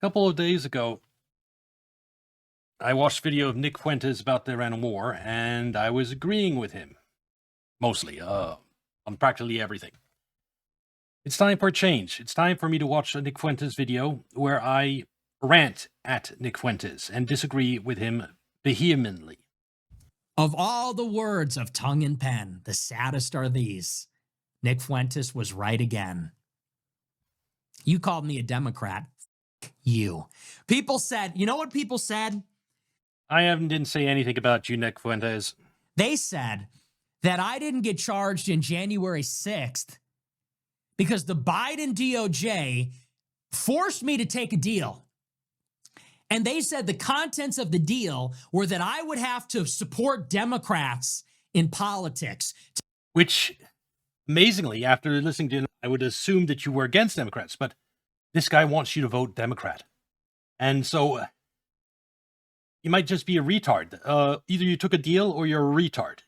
A couple of days ago, I watched a video of Nick Fuentes about the Iran war, and I was agreeing with him, mostly, on practically everything. It's time for a change. It's time for me to watch a Nick Fuentes video where I rant at Nick Fuentes and disagree with him vehemently. Of all the words of tongue and pen, the saddest are these. Nick Fuentes was right again. You called me a Democrat. You. People said, you know what people said? Didn't say anything about you, Nick Fuentes. They said that I didn't get charged in January 6th because the Biden DOJ forced me to take a deal. And they said the contents of the deal were that I would have to support Democrats in politics. Which, amazingly, after listening to him, I would assume that you were against Democrats, but this guy wants you to vote Democrat. And so you might just be a retard. Either you took a deal or you're a retard.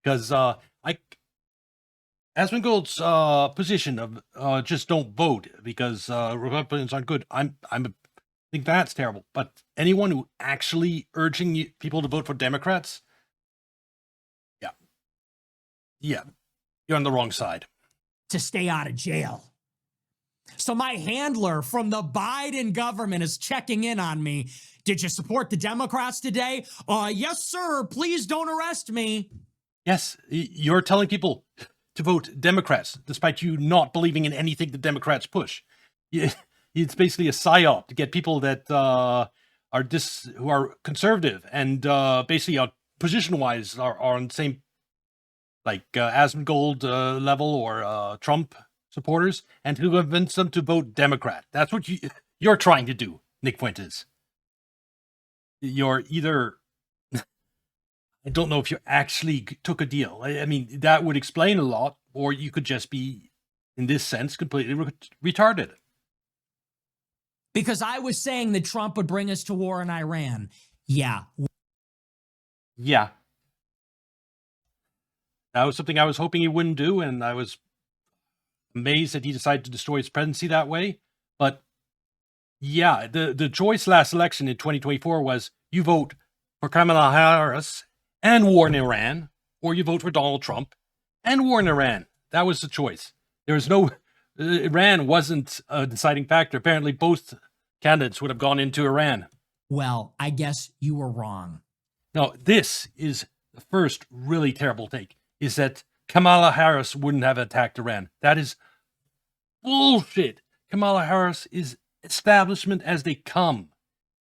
Because Asmongold's position of just don't vote because Republicans aren't good, I think that's terrible. But anyone who actually urging people to vote for Democrats, yeah, you're on the wrong side. To stay out of jail. So my handler from the Biden government is checking in on me. Did you support the Democrats today? Yes, sir. Please don't arrest me. Yes, you're telling people to vote Democrats, despite you not believing in anything the Democrats push. It's basically a psyop to get people that who are conservative and basically position-wise are on the same, like Asmongold level or Trump supporters, and to convince them to vote Democrat. That's what you're trying to do, Nick Fuentes. You're either, I don't know if you actually took a deal. I mean, that would explain a lot, or you could just be, in this sense, completely retarded. Because I was saying that Trump would bring us to war in Iran. Yeah. Yeah. That was something I was hoping he wouldn't do, and I was amazed that he decided to destroy his presidency that way. But yeah, the choice last election in 2024 was you vote for Kamala Harris and war in Iran, or you vote for Donald Trump and war in Iran. That was the choice. There was no, Iran wasn't a deciding factor. Apparently both candidates would have gone into Iran. Well, I guess you were wrong. No, this is the first really terrible take, is that Kamala Harris wouldn't have attacked Iran. That is bullshit. Kamala Harris is establishment as they come.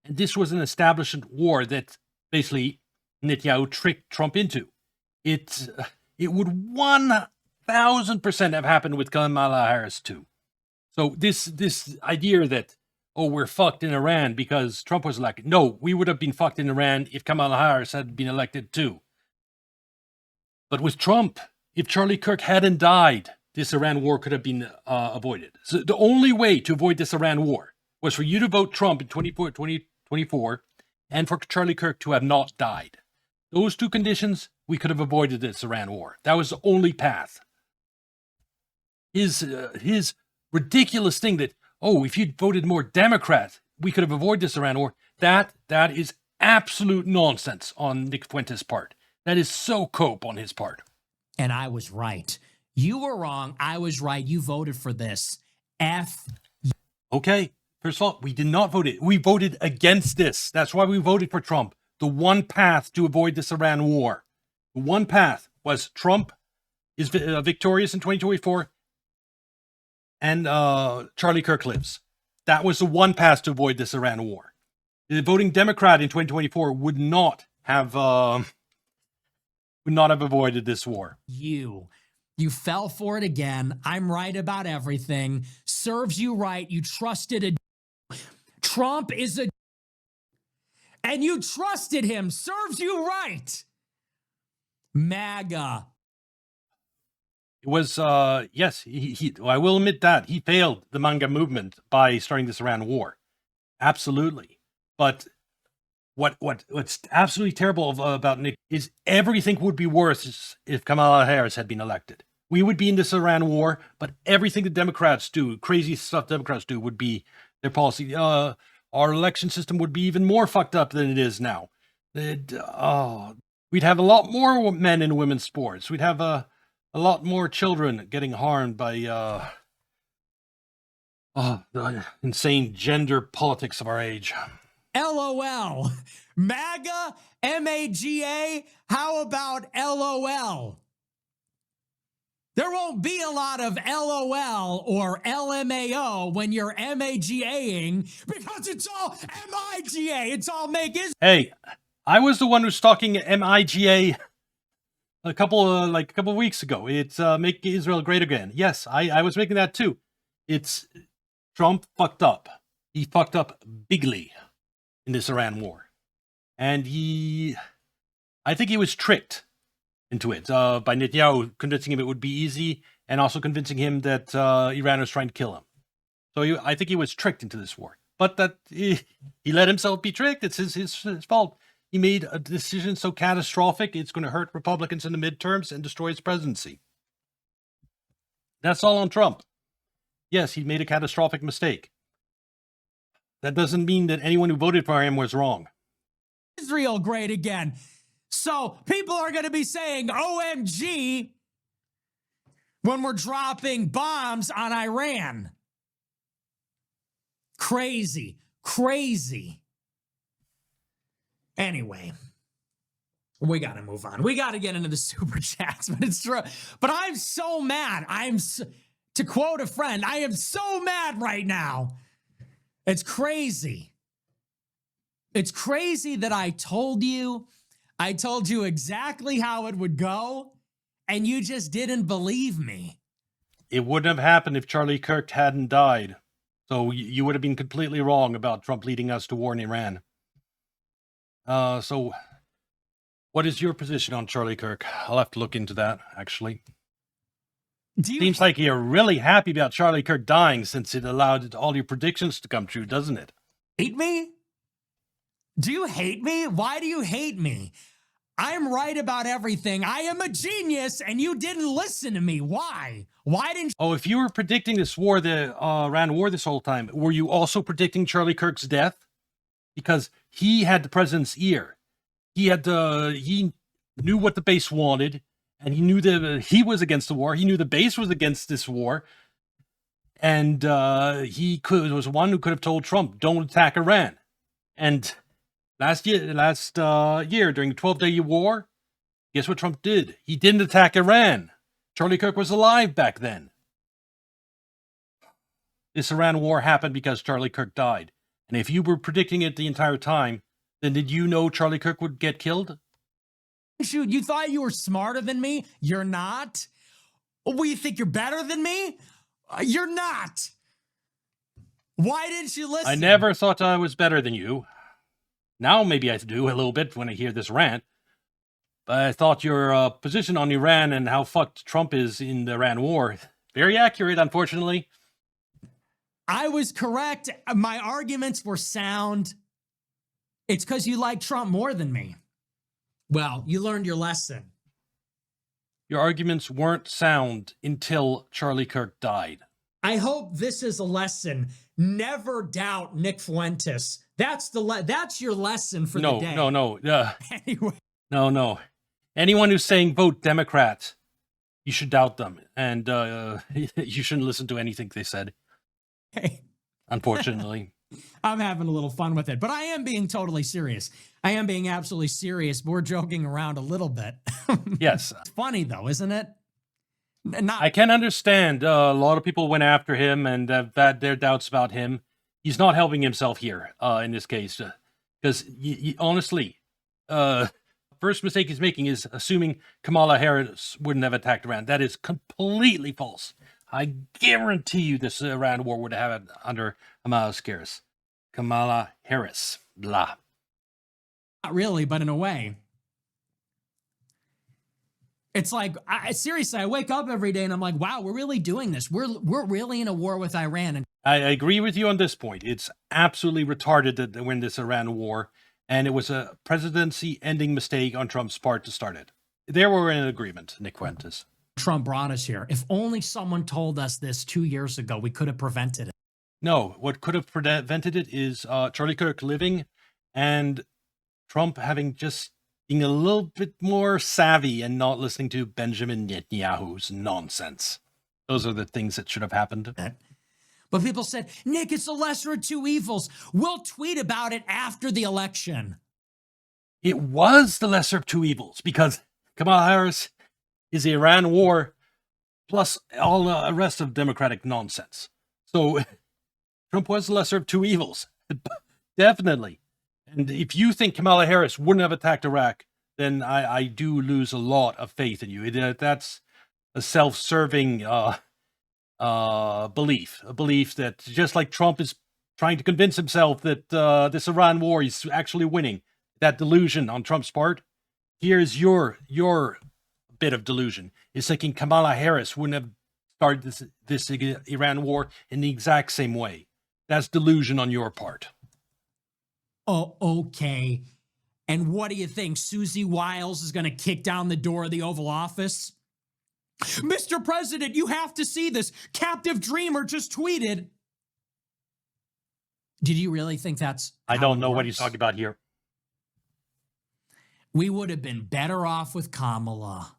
And this was an establishment war that basically Netanyahu tricked Trump into. It would 1,000% have happened with Kamala Harris too. So this idea that, oh, we're fucked in Iran because Trump was elected. No, we would have been fucked in Iran if Kamala Harris had been elected too. But with Trump, if Charlie Kirk hadn't died, this Iran war could have been avoided. So the only way to avoid this Iran war was for you to vote Trump in 2024 and for Charlie Kirk to have not died. Those two conditions, we could have avoided this Iran war. That was the only path. His ridiculous thing that, oh, if you'd voted more Democrat, we could have avoided this Iran war, that is absolute nonsense on Nick Fuentes' part. That is so cope on his part. And I was right. You were wrong. I was right. You voted for this. Okay. First of all, we did not vote it. We voted against this. That's why we voted for Trump. The one path to avoid this Iran war. The one path was Trump is victorious in 2024 and Charlie Kirk lives. That was the one path to avoid this Iran war. The voting Democrat in 2024 would not have avoided this war. You fell for it again. I'm right about everything. Serves you right. You trusted a Trump is a and you trusted him. Serves you right. MAGA. It was, yes, I will admit that. He failed the MAGA movement by starting this Iran war. Absolutely. But what's absolutely terrible about Nick is everything would be worse if Kamala Harris had been elected. We would be in this Iran war, but everything the Democrats do, crazy stuff Democrats do, would be their policy. our election system would be even more fucked up than it is now. We'd have a lot more men in women's sports. We'd have a lot more children getting harmed by the insane gender politics of our age. LOL. MAGA, MAGA, how about LOL? There won't be a lot of LOL or LMAO when you're MAGAing because it's all MIGA. It's all make is. Hey, I was the one who's talking MIGA a couple of weeks ago. It's make Israel great again. Yes, I was making that too. It's Trump fucked up. He fucked up bigly in this Iran war. And I think he was tricked into it by Netanyahu convincing him it would be easy and also convincing him that Iran was trying to kill him. So I think he was tricked into this war. But that he let himself be tricked. It's his fault. He made a decision so catastrophic it's going to hurt Republicans in the midterms and destroy his presidency. That's all on Trump. Yes, he made a catastrophic mistake. That doesn't mean that anyone who voted for him was wrong. Israel great again. So people are going to be saying OMG when we're dropping bombs on Iran. Crazy. Anyway, we got to move on. We got to get into the super chats, but it's true. But I'm so mad. To quote a friend, I am so mad right now. It's crazy. It's crazy that I told you exactly how it would go, and you just didn't believe me. It wouldn't have happened if Charlie Kirk hadn't died. So you would have been completely wrong about Trump leading us to war in Iran. So what is your position on Charlie Kirk? I'll have to look into that, actually. Seems like you're really happy about Charlie Kirk dying since it allowed all your predictions to come true, doesn't it? Hate me? Do you hate me? Why do you hate me? I'm right about everything. I am a genius, and you didn't listen to me. Why? Why didn't you? Oh, if you were predicting this war, the Iran war this whole time, were you also predicting Charlie Kirk's death? Because he had the president's ear. He knew what the base wanted, and he knew that he was against the war. He knew the base was against this war. And he was one who could have told Trump, don't attack Iran. And last year during the 12-day war, guess what Trump did? He didn't attack Iran. Charlie Kirk was alive back then. This Iran war happened because Charlie Kirk died. And if you were predicting it the entire time, then did you know Charlie Kirk would get killed? Shoot, you thought you were smarter than me? You're not. Well, you think you're better than me? You're not. Why didn't you listen? I never thought I was better than you. Now maybe I do a little bit when I hear this rant. But I thought your position on Iran and how fucked Trump is in the Iran war, very accurate, unfortunately. I was correct. My arguments were sound. It's because you like Trump more than me. Well, you learned your lesson. Your arguments weren't sound until Charlie Kirk died. I hope this is a lesson. Never doubt Nick Fuentes. That's your lesson for the day. No. Anyway. No. Anyone who's saying vote Democrat, you should doubt them. And you shouldn't listen to anything they said. Hey. Unfortunately. I'm having a little fun with it, but I am being totally serious. I am being absolutely serious. We're joking around a little bit. Yes. It's funny, though, isn't it? I can understand. A lot of people went after him and have had their doubts about him. He's not helping himself here in this case. Because honestly, first mistake he's making is assuming Kamala Harris wouldn't have attacked Iran. That is completely false. I guarantee you this Iran war would have it under Kamala Harris. Blah. Not really, but in a way. It's like, seriously, I wake up every day and I'm like, wow, we're really doing this. We're really in a war with Iran. And I agree with you on this point. It's absolutely retarded to win this Iran war, and it was a presidency-ending mistake on Trump's part to start it. There we're in agreement, Nick Fuentes. Trump brought us here. If only someone told us this 2 years ago, we could have prevented it. No, what could have prevented it is Charlie Kirk living and Trump having just being a little bit more savvy and not listening to Benjamin Netanyahu's nonsense. Those are the things that should have happened. But people said, Nick, it's the lesser of two evils. We'll tweet about it after the election. It was the lesser of two evils because Kamala Harris is the Iran war plus all the rest of Democratic nonsense. So Trump was the lesser of two evils. Definitely. And if you think Kamala Harris wouldn't have attacked Iraq, then I do lose a lot of faith in you. That's a self-serving belief. A belief that just like Trump is trying to convince himself that this Iran war is actually winning, that delusion on Trump's part, here's your bit of delusion. Is thinking Kamala Harris wouldn't have started this Iran war in the exact same way. That's delusion on your part. Oh, okay. And what do you think? Susie Wiles is going to kick down the door of the Oval Office? Mr. President, you have to see this. Captive Dreamer just tweeted. Did you really think that's I don't know what he's talking about here. We would have been better off with Kamala.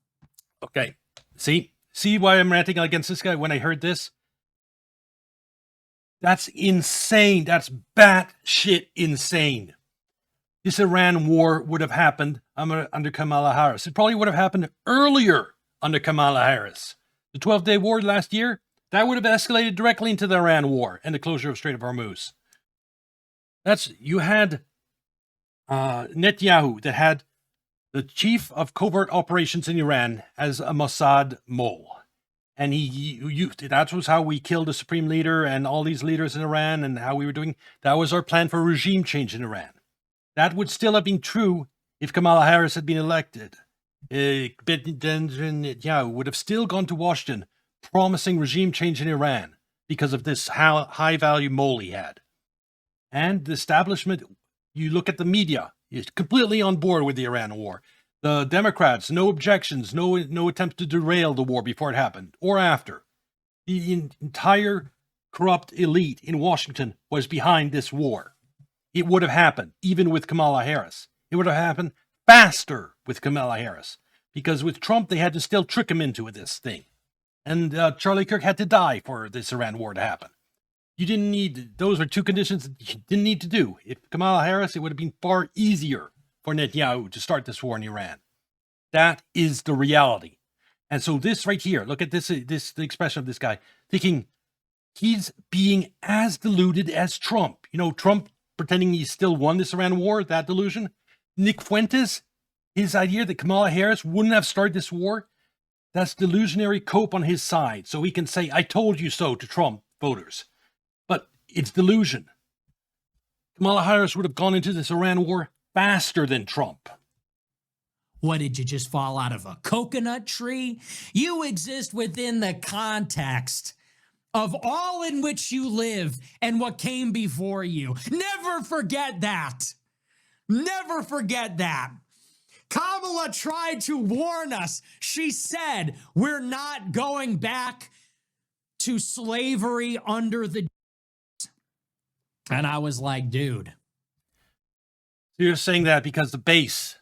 Okay. See why I'm ranting against this guy when I heard this? That's insane. That's batshit insane. This Iran war would have happened under Kamala Harris. It probably would have happened earlier under Kamala Harris. The 12-day war last year, that would have escalated directly into the Iran war and the closure of Strait of Hormuz. You had Netanyahu that had the chief of covert operations in Iran as a Mossad mole. And that was how we killed the supreme leader and all these leaders in Iran and how we were doing. That was our plan for regime change in Iran. That would still have been true if Kamala Harris had been elected. Netanyahu would have still gone to Washington promising regime change in Iran because of this high-value mole he had. And the establishment, you look at the media, is completely on board with the Iran war. The Democrats, no objections, no attempts to derail the war before it happened or after. The entire corrupt elite in Washington was behind this war. It would have happened, even with Kamala Harris. It would have happened faster with Kamala Harris. Because with Trump, they had to still trick him into this thing. And Charlie Kirk had to die for this Iran war to happen. Those were two conditions that you didn't need to do. If Kamala Harris, it would have been far easier for Netanyahu to start this war in Iran. That is the reality. And so this right here, look at this the expression of this guy, thinking he's being as deluded as Trump. You know, Trump pretending he still won this Iran war, that delusion. Nick Fuentes, his idea that Kamala Harris wouldn't have started this war, that's delusionary cope on his side. So he can say, I told you so to Trump voters. But it's delusion. Kamala Harris would have gone into this Iran war faster than Trump. What, did you just fall out of a coconut tree? You exist within the context of all in which you live and what came before you. Never forget that. Never forget that. Kamala tried to warn us. She said, we're not going back to slavery under the... And I was like, dude. You're saying that because the base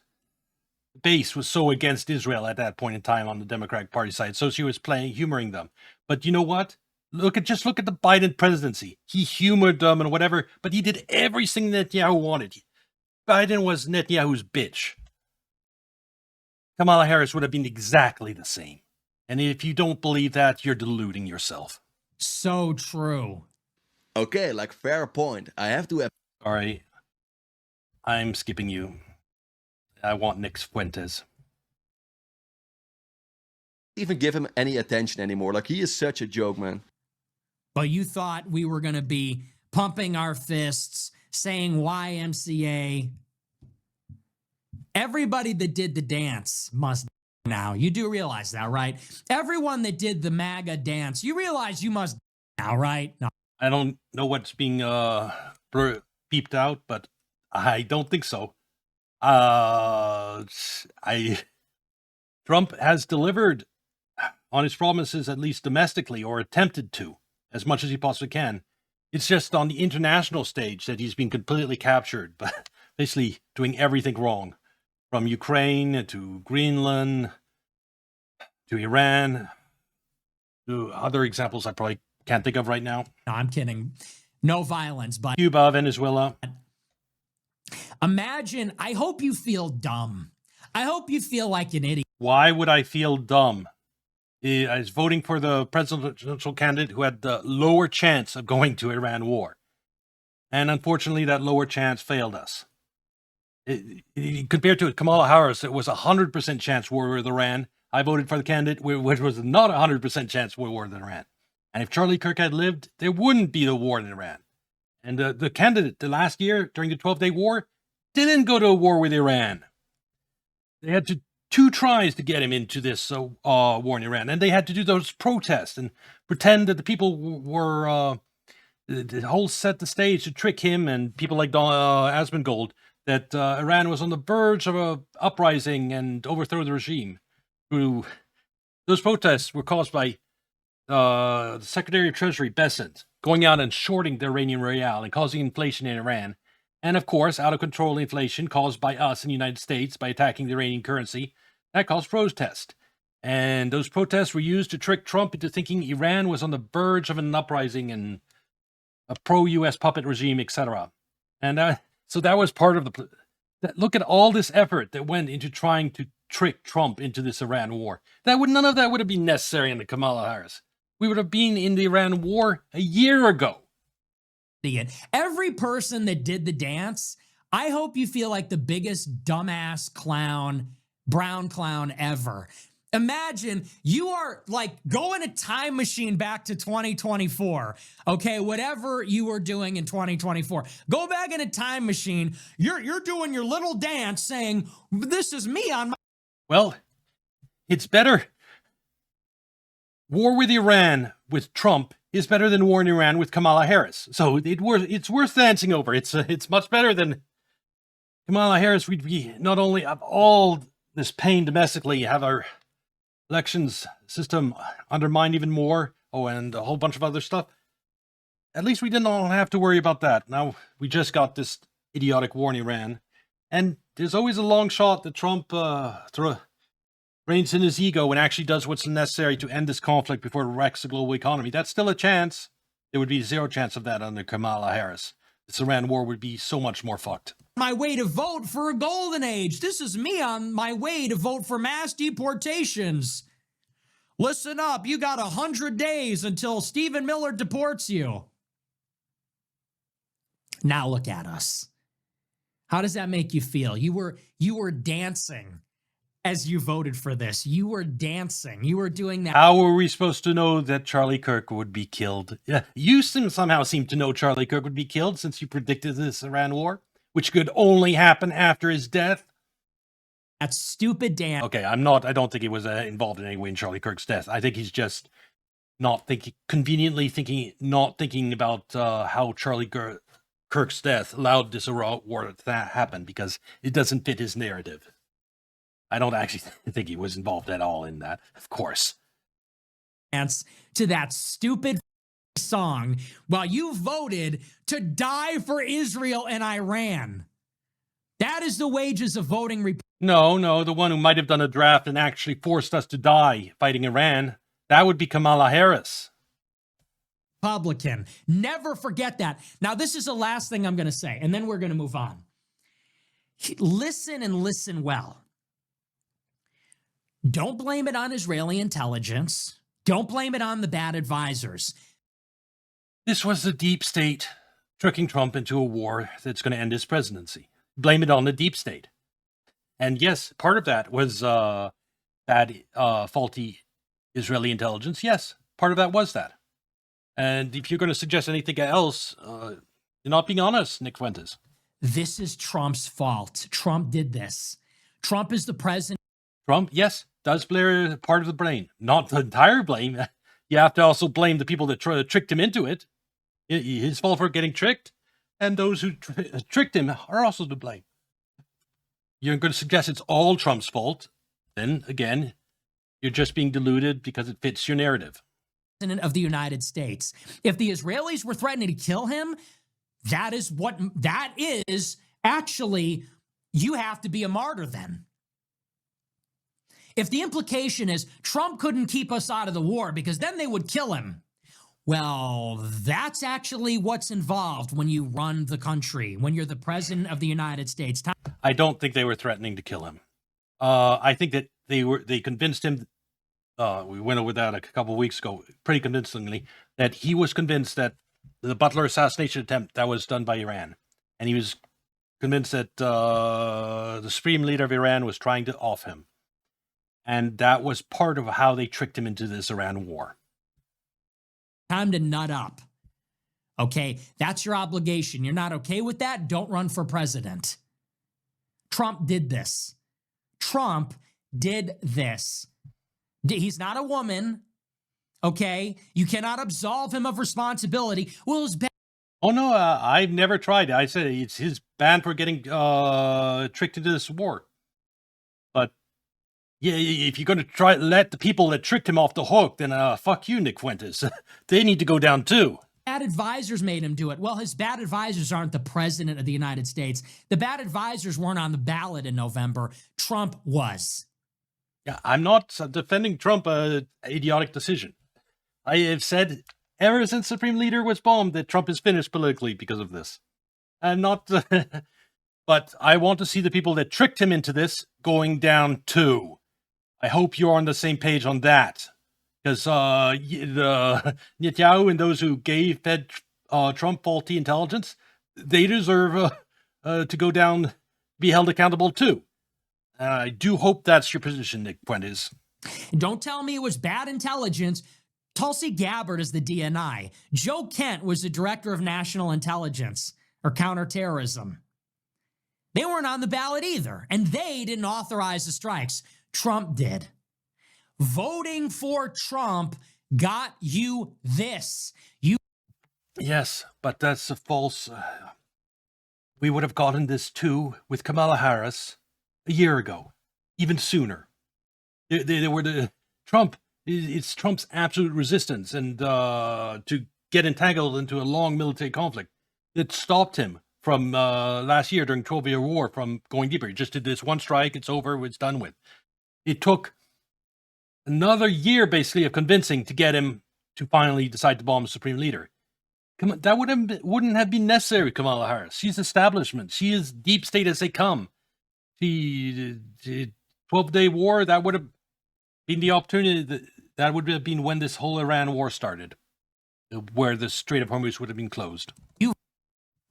was so against Israel at that point in time on the Democratic Party side. So she was humoring them. But you know what? Look at the Biden presidency. He humored them and whatever, but he did everything Netanyahu wanted. Biden was Netanyahu's bitch. Kamala Harris would have been exactly the same. And if you don't believe that, you're deluding yourself. So true. Okay, like fair point. I have to have... Sorry. I'm skipping you. I want Nick Fuentes. even give him any attention anymore. Like, he is such a joke, man. But you thought we were going to be pumping our fists, saying YMCA. Everybody that did the dance must now. You do realize that, right? Everyone that did the MAGA dance, you realize you must now, right? No. I don't know what's being peeped out, but I don't think so. Trump has delivered on his promises, at least domestically, or attempted to, as much as he possibly can. It's just on the international stage that he's been completely captured, but basically doing everything wrong. From Ukraine to Greenland to Iran to other examples I probably can't think of right now. No, I'm kidding. No violence, but Cuba, Venezuela. imagine, I hope you feel dumb. I hope you feel like an idiot. Why would I feel dumb? I was voting for the presidential candidate who had the lower chance of going to Iran war. And unfortunately, that lower chance failed us. Compared to Kamala Harris, it was a 100% chance war with Iran. I voted for the candidate which was not a 100% chance war with Iran. And if Charlie Kirk had lived, there wouldn't be the war in Iran. And the candidate, the last year during the 12-day war, didn't go to a war with Iran. They had two tries to get him into this war in Iran, and they had to do those protests and pretend that the people were the whole set the stage to trick him and people like Asmongold that Iran was on the verge of a uprising and overthrow the regime. Those protests were caused by the Secretary of Treasury Bessent going out and shorting the Iranian rial and causing inflation in Iran. And of course, out of control inflation caused by us in the United States by attacking the Iranian currency, that caused protests. And those protests were used to trick Trump into thinking Iran was on the verge of an uprising and a pro-U.S. puppet regime, etc. And so that was part of the... Look at all this effort that went into trying to trick Trump into this Iran war. None of that would have been necessary in the Kamala Harris. We would have been in the Iran war a year ago. Every person that did the dance, I hope you feel like the biggest dumbass clown, brown clown ever. Imagine you are like going a time machine back to 2024. Okay, whatever you were doing in 2024. Go back in a time machine. You're doing your little dance saying, "This is me on my..." Well, it's better. War with Iran with Trump is better than war in Iran with Kamala Harris. So it's worth dancing over. It's much better than Kamala Harris. We'd be not only of all this pain domestically, have our elections system undermined even more. Oh, and a whole bunch of other stuff. At least we didn't all have to worry about that. Now we just got this idiotic war in Iran. And there's always a long shot that Trump reins in his ego and actually does what's necessary to end this conflict before it wrecks the global economy. That's still a chance. There would be zero chance of that under Kamala Harris. This Iran war would be so much more fucked. My way to vote for a golden age. This is me on my way to vote for mass deportations. Listen up, you got 100 days until Stephen Miller deports you. Now look at us. How does that make you feel? You were dancing as you voted for this. You were dancing. You were doing that. How were we supposed to know that Charlie Kirk would be killed? Yeah, you somehow seem to know Charlie Kirk would be killed since you predicted this Iran war, which could only happen after his death. That stupid dance. Okay, I don't think he was involved in any way in Charlie Kirk's death. I think he's just not thinking about how Charlie Kirk's death allowed this war to happen because it doesn't fit his narrative. I don't actually think he was involved at all in that, of course. Dance to that stupid song while you voted to die for Israel and Iran. That is the wages of voting. No, the one who might have done a draft and actually forced us to die fighting Iran, that would be Kamala Harris. Republican. Never forget that. Now, this is the last thing I'm going to say, and then we're going to move on. Listen and listen well. Don't blame it on Israeli intelligence. Don't blame it on the bad advisors. This was the deep state tricking Trump into a war that's going to end his presidency. Blame it on the deep state. And yes, part of that was bad, faulty Israeli intelligence. Yes, part of that was that. And if you're going to suggest anything else, you're not being honest, Nick Fuentes. This is Trump's fault. Trump did this. Trump is the president. Trump, yes, does bear part of the blame. Not the entire blame. You have to also blame the people that tricked him into it. His fault for getting tricked. And those who tricked him are also to blame. You're going to suggest it's all Trump's fault. Then, again, you're just being deluded because it fits your narrative. President of the United States. If the Israelis were threatening to kill him, that is actually, you have to be a martyr then. If the implication is Trump couldn't keep us out of the war because then they would kill him, well, that's actually what's involved when you run the country, when you're the president of the United States. I don't think they were threatening to kill him. I think that they convinced him. We went over that a couple of weeks ago, pretty convincingly, that he was convinced that the Butler assassination attempt that was done by Iran, and he was convinced that the supreme leader of Iran was trying to off him. And that was part of how they tricked him into this Iran war. Time to nut up. Okay, that's your obligation. You're not okay with that? Don't run for president. Trump did this. Trump did this. He's not a woman. Okay, you cannot absolve him of responsibility. Well, it's bad. Oh no, I've never tried it. I said it's his band for getting tricked into this war. But yeah, if you're going to try to let the people that tricked him off the hook, then fuck you, Nick Fuentes. They need to go down too. Bad advisors made him do it. Well, his bad advisors aren't the president of the United States. The bad advisors weren't on the ballot in November. Trump was. Yeah, I'm not defending Trump idiotic decision. I have said ever since Supreme Leader was bombed that Trump is finished politically because of this. And not, but I want to see the people that tricked him into this going down too. I hope you're on the same page on that. Because the Netanyahu and those who fed Trump faulty intelligence, they deserve to go down, be held accountable too. I do hope that's your position, Nick Fuentes. Don't tell me it was bad intelligence. Tulsi Gabbard is the DNI. Joe Kent was the director of national intelligence or counterterrorism. They weren't on the ballot either, and they didn't authorize the strikes. Trump did. Voting for Trump got you this. Yes, but that's a false. We would have gotten this too with Kamala Harris a year ago, even sooner. They were Trump. It's Trump's absolute resistance and to get entangled into a long military conflict that stopped him from last year during 12-year war from going deeper. He just did this one strike. It's over. It's done with. It took another year, basically, of convincing to get him to finally decide to bomb the supreme leader. Come on, that wouldn't have been necessary, Kamala Harris. She's establishment. She is deep state as they come. She 12-day war, that would have been the opportunity. That would have been when this whole Iran war started, where the Strait of Hormuz would have been closed. You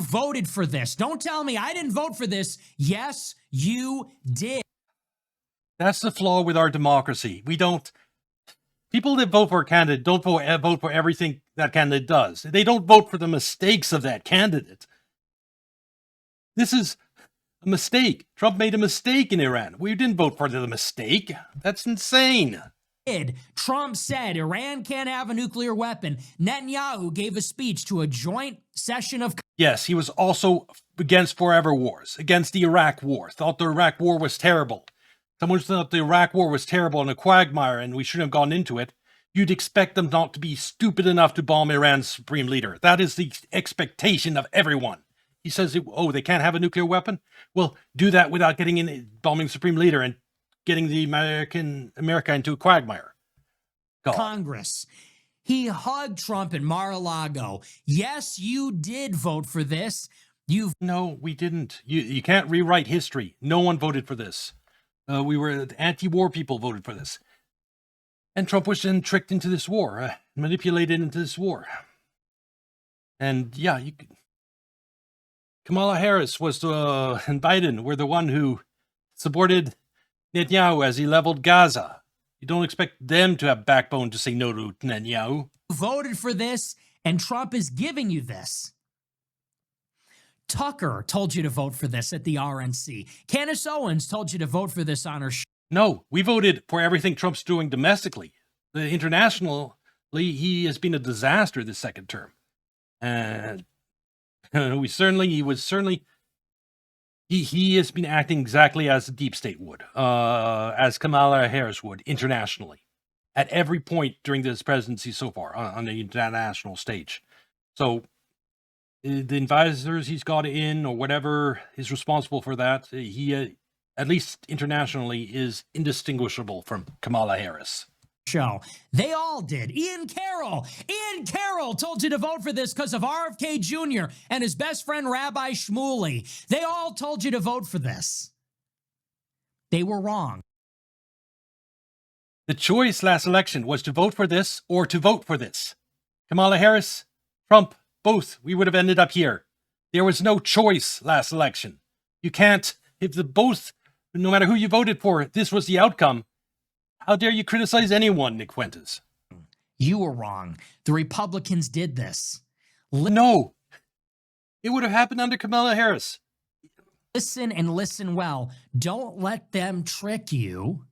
voted for this. Don't tell me I didn't vote for this. Yes, you did. That's the flaw with our democracy. We don't. People that vote for a candidate don't vote for everything that candidate does. They don't vote for the mistakes of that candidate. This is a mistake. Trump made a mistake in Iran. We didn't vote for the mistake. That's insane. Trump said Iran can't have a nuclear weapon. Netanyahu gave a speech to a joint session of... Yes, he was also against forever wars, against the Iraq war, thought the Iraq war was terrible. Someone thought the Iraq war was terrible and a quagmire and we shouldn't have gone into it. You'd expect them not to be stupid enough to bomb Iran's supreme leader. That is the expectation of everyone. He says, oh, they can't have a nuclear weapon? Well, do that without getting in, bombing the supreme leader and getting the America into a quagmire. Congress. He hugged Trump in Mar-a-Lago. Yes, you did vote for this. No, we didn't. You can't rewrite history. No one voted for this. We were anti-war people voted for this. And Trump was then tricked into this war, manipulated into this war. And yeah, Kamala Harris was and Biden were the one who supported Netanyahu as he leveled Gaza. You don't expect them to have backbone to say no to Netanyahu. You voted for this, and Trump is giving you this. Tucker told you to vote for this at the RNC. Candace Owens told you to vote for this on her show. No, we voted for everything Trump's doing domestically. Internationally, he has been a disaster this second term. And he has been acting exactly as the deep state would, as Kamala Harris would internationally. at every point during this presidency so far on the international stage. So the advisors he's got in or whatever is responsible for that, he, at least internationally, is indistinguishable from Kamala Harris. Show. They all did. Ian Carroll told you to vote for this because of RFK Jr. and his best friend Rabbi Shmuley. They all told you to vote for this. They were wrong. The choice last election was to vote for this or to vote for this. Kamala Harris, Trump, both, we would have ended up here. There was no choice last election. You can't, if the both, no matter who you voted for, this was the outcome. How dare you criticize anyone, Nick Fuentes? You were wrong. The Republicans did this. No. It would have happened under Kamala Harris. Listen and listen well. Don't let them trick you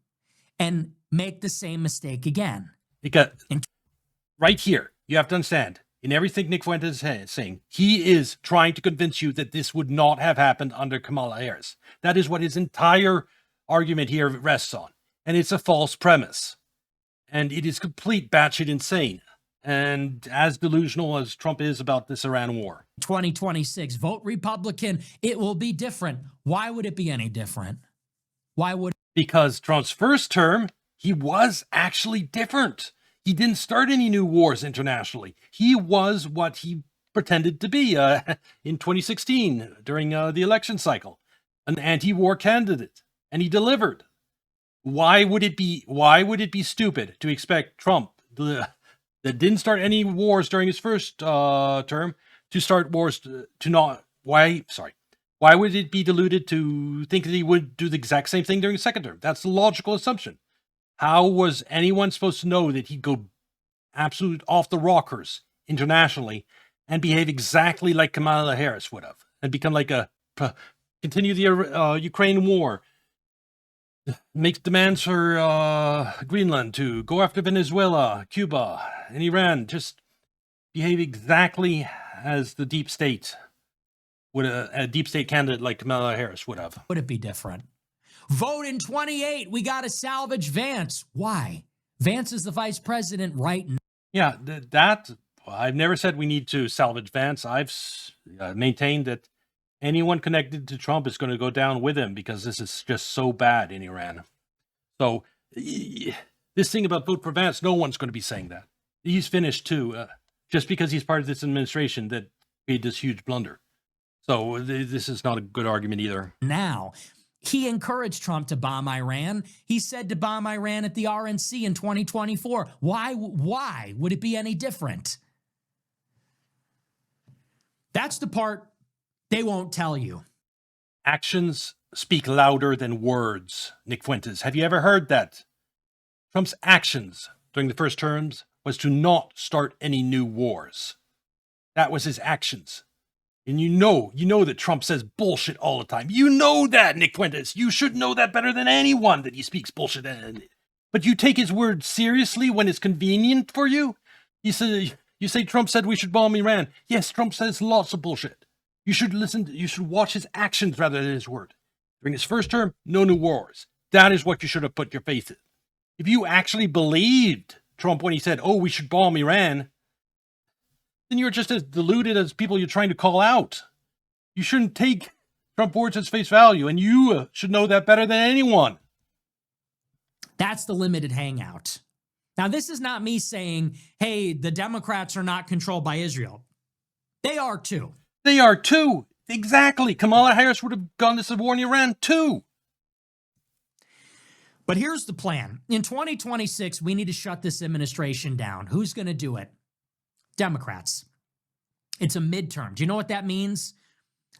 and make the same mistake again. Because right here, you have to understand, in everything Nick Fuentes is saying, he is trying to convince you that this would not have happened under Kamala Harris. That is what his entire argument here rests on. And it's a false premise. And it is complete batshit insane. And as delusional as Trump is about this Iran war. 2026, vote Republican. It will be different. Why would it be any different? Why would? Because Trump's first term, he was actually different. He didn't start any new wars internationally. He was what he pretended to be in 2016 during the election cycle. An anti-war candidate. And he delivered. Why would it be stupid to expect Trump, that didn't start any wars during his first term, to start wars why would it be deluded to think that he would do the exact same thing during the second term? That's the logical assumption. How was anyone supposed to know that he'd go absolute off the rockers internationally and behave exactly like Kamala Harris would have and become like continue the Ukraine war, makes demands for Greenland, to go after Venezuela, Cuba, and Iran, just behave exactly as the deep state would, a deep state candidate like Kamala Harris would have. Would it be different? Vote in 28. We got to salvage Vance. Why? Vance is the vice president right now. Yeah, I've never said we need to salvage Vance. I've maintained that anyone connected to Trump is going to go down with him because this is just so bad in Iran. So this thing about vote for Vance, no one's going to be saying that. He's finished too, just because he's part of this administration that made this huge blunder. So this is not a good argument either. Now, he encouraged Trump to bomb Iran. He said to bomb Iran at the RNC in 2024. Why would it be any different? That's the part they won't tell you. Actions speak louder than words, Nick Fuentes. Have you ever heard that? Trump's actions during the first terms was to not start any new wars. That was his actions. And you know that Trump says bullshit all the time. You know that, Nick Fuentes. You should know that better than anyone, that he speaks bullshit. But you take his words seriously when it's convenient for you? You say Trump said we should bomb Iran. Yes, Trump says lots of bullshit. You should watch his actions rather than his word. During his first term, no new wars. That is what you should have put your faith in. If you actually believed Trump when he said, we should bomb Iran, then you're just as deluded as people you're trying to call out. You shouldn't take Trump words at face value, and you should know that better than anyone. That's the limited hangout. Now, this is not me saying, hey, the Democrats are not controlled by Israel. They are too. They are too. Exactly. Kamala Harris would have gone to war in Iran too. But here's the plan. In 2026, we need to shut this administration down. Who's going to do it? Democrats. It's a midterm. Do you know what that means?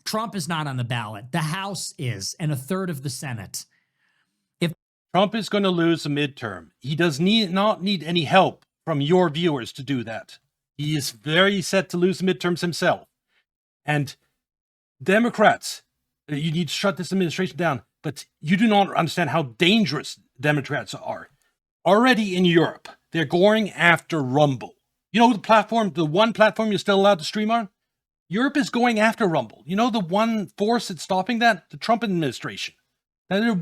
Trump is not on the ballot. The House is, and a third of the Senate. If Trump is going to lose the midterm, he does not need any help from your viewers to do that. He is very set to lose the midterms himself. And Democrats, you need to shut this administration down. But you do not understand how dangerous Democrats are. Already in Europe, they're going after Rumble. You know the one platform you're still allowed to stream on? Europe is going after Rumble. You know the one force that's stopping that? The Trump administration. Now, there's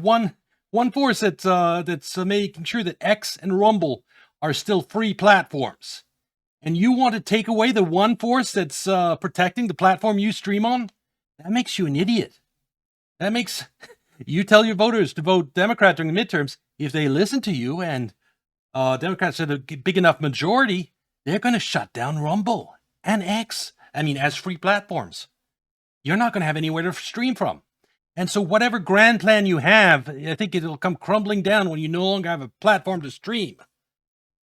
one force that's making sure that X and Rumble are still free platforms. And you want to take away the one force that's protecting the platform you stream on? That makes you an idiot. That makes you tell your voters to vote Democrat during the midterms. If they listen to you and Democrats are a big enough majority, they're going to shut down Rumble and X. I mean, as free platforms. You're not going to have anywhere to stream from. And so whatever grand plan you have, I think it'll come crumbling down when you no longer have a platform to stream.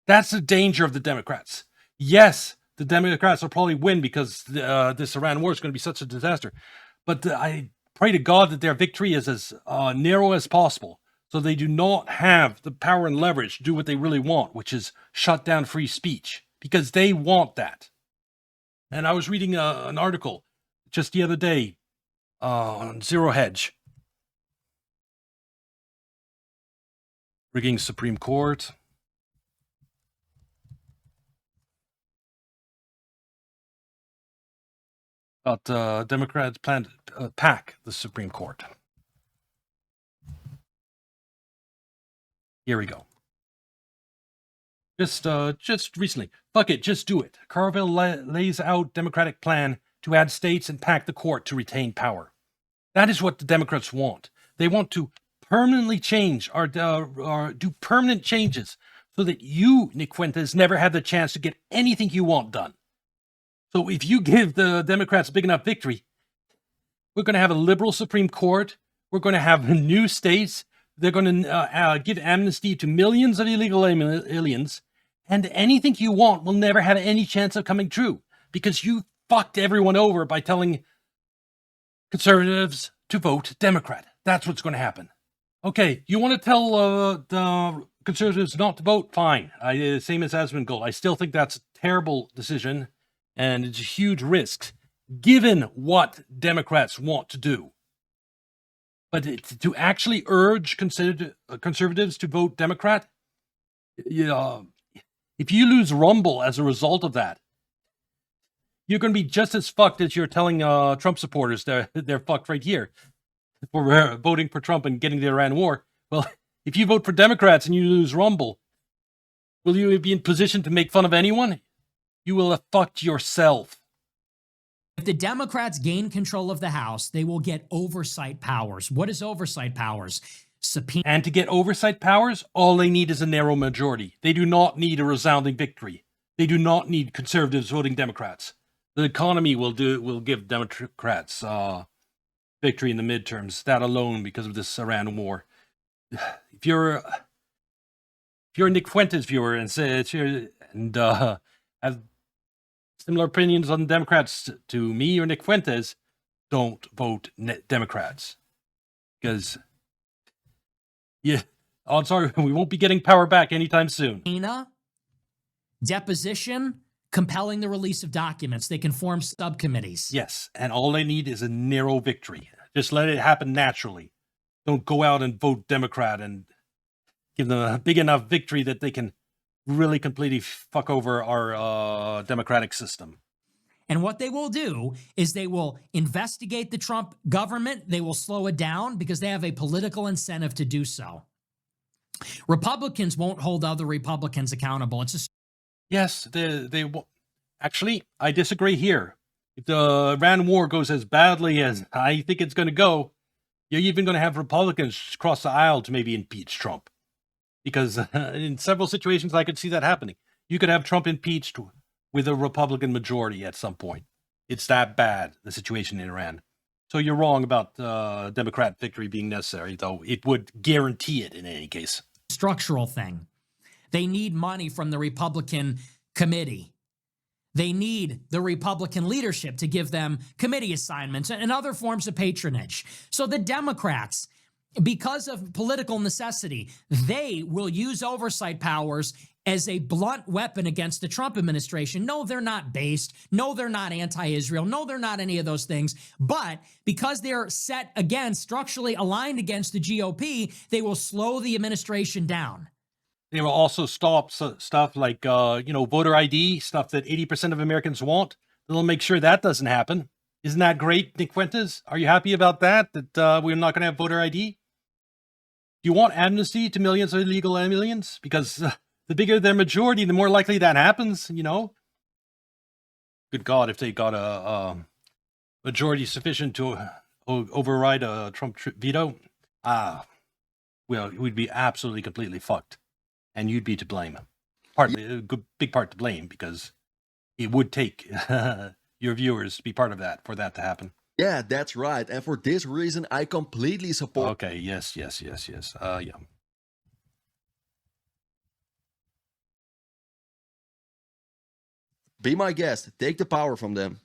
That's the danger of the Democrats. Yes, the Democrats will probably win because this Iran war is going to be such a disaster. But I pray to God that their victory is as narrow as possible, so they do not have the power and leverage to do what they really want, which is shut down free speech, because they want that. And I was reading an article just the other day on Zero Hedge. Rigging Supreme Court. About Democrats plan to pack the Supreme Court. Here we go. Just recently. Fuck it, just do it. Carville lays out Democratic plan to add states and pack the court to retain power. That is what the Democrats want. They want to permanently change or do permanent changes so that you, Nick Fuentes, never have the chance to get anything you want done. So if you give the Democrats a big enough victory, we're going to have a liberal Supreme Court. We're going to have new states. They're going to give amnesty to millions of illegal aliens. And anything you want will never have any chance of coming true because you fucked everyone over by telling conservatives to vote Democrat. That's what's going to happen. Okay, you want to tell the conservatives not to vote? Fine. Same as Asmongold. I still think that's a terrible decision, and it's a huge risk, given what Democrats want to do. But to actually urge conservatives to vote Democrat, if you lose Rumble as a result of that, you're going to be just as fucked as you're telling Trump supporters they're fucked right here for voting for Trump and getting the Iran war. Well, if you vote for Democrats and you lose Rumble, will you be in position to make fun of anyone? You will have fucked yourself. If the Democrats gain control of the House, they will get oversight powers. What is oversight powers? Subpoena. And to get oversight powers, all they need is a narrow majority. They do not need a resounding victory. They do not need conservatives voting Democrats. The economy will give Democrats victory in the midterms. That alone, because of this Iran war. If you're a Nick Fuentes viewer and have similar opinions on Democrats to me or Nick Fuentes, don't vote Democrats. Because, odds are we won't be getting power back anytime soon. Deposition, compelling the release of documents. They can form subcommittees. Yes, and all they need is a narrow victory. Just let it happen naturally. Don't go out and vote Democrat and give them a big enough victory that they can really completely fuck over our democratic system. And what they will do is they will investigate the Trump government. They will slow it down because they have a political incentive to do so. Republicans won't hold other Republicans accountable. Yes, they will. Actually, I disagree here. If the Iran war goes as badly as I think it's going to go, you're even going to have Republicans cross the aisle to maybe impeach Trump. Because in several situations, I could see that happening. You could have Trump impeached with a Republican majority at some point. It's that bad, the situation in Iran. So you're wrong about Democrat victory being necessary, though it would guarantee it in any case. Structural thing. They need money from the Republican committee. They need the Republican leadership to give them committee assignments and other forms of patronage. So the Democrats, because of political necessity, they will use oversight powers as a blunt weapon against the Trump administration. No, they're not based. No, they're not anti-Israel. No, they're not any of those things. But because they're set against, structurally aligned against the GOP, they will slow the administration down. They will also stop stuff like, voter ID, stuff that 80% of Americans want. They'll make sure that doesn't happen. Isn't that great, Nick Fuentes? Are you happy about that we're not going to have voter ID? Do you want amnesty to millions of illegal aliens? Because the bigger their majority, the more likely that happens, you know? Good God, if they got a majority sufficient to override a Trump veto, well, we'd be absolutely completely fucked. And you'd be to blame. Partly, a good, big part to blame, because it would take your viewers to be part of that for that to happen. Yeah, that's right. And for this reason, I completely support. Okay, yes. Yeah. Be my guest. Take the power from them.